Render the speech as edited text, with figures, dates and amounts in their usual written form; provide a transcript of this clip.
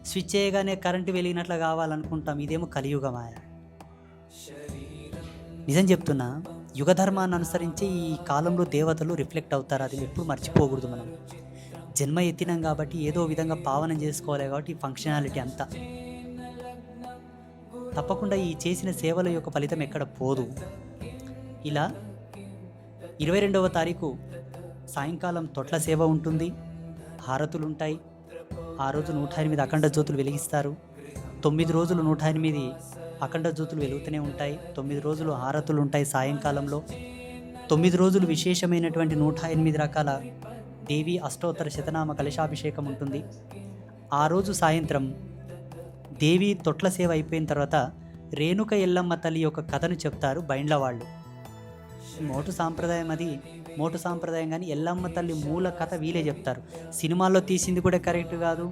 Switch చేయగానే current వెలిగినట్లు కావాలనుకుంటాం. ఇదేమో కలియుగ మాయ. నిజం చెప్తున్నా, యుగ ధర్మాన్ని అనుసరించి ఈ కాలంలో దేవతలు రిఫ్లెక్ట్ అవుతారు. అది ఎప్పుడు మర్చిపోకూడదు మనం. జన్మ ఎత్తినాం కాబట్టి ఏదో విధంగా పావనం చేసుకోవాలి కాబట్టి ఈ ఫంక్షనాలిటీ అంతా. తప్పకుండా ఈ చేసిన సేవల యొక్క ఫలితం ఎక్కడ పోదు. ఇలా 22వ తారీఖు సాయంకాలం తొట్ల సేవ ఉంటుంది, హారతులుంటాయి. ఆ రోజు 108 అఖండ జ్యోతులు వెలిగిస్తారు. 9 రోజులు 108 అఖండ జ్యోతులు వెలుగుతూనే ఉంటాయి. 9 రోజులు హారతులు ఉంటాయి సాయంకాలంలో. 9 రోజులు విశేషమైనటువంటి 108 రకాల దేవి అష్టోత్తర శతనామ కలశాభిషేకం ఉంటుంది. ఆ రోజు సాయంత్రం దేవి తొట్ల సేవ అయిపోయిన తర్వాత రేణుక ఎల్లమ్మ తల్లి యొక్క కథను చెప్తారు బైండ్ల వాళ్ళు. మోటు సాంప్రదాయం అది. మోటు సాంప్రదాయం కానీ ఎల్లమ్మ తల్లి మూల కథ వీలే చెప్తారు. సినిమాల్లో తీసింది కూడా కరెక్ట్ కాదు.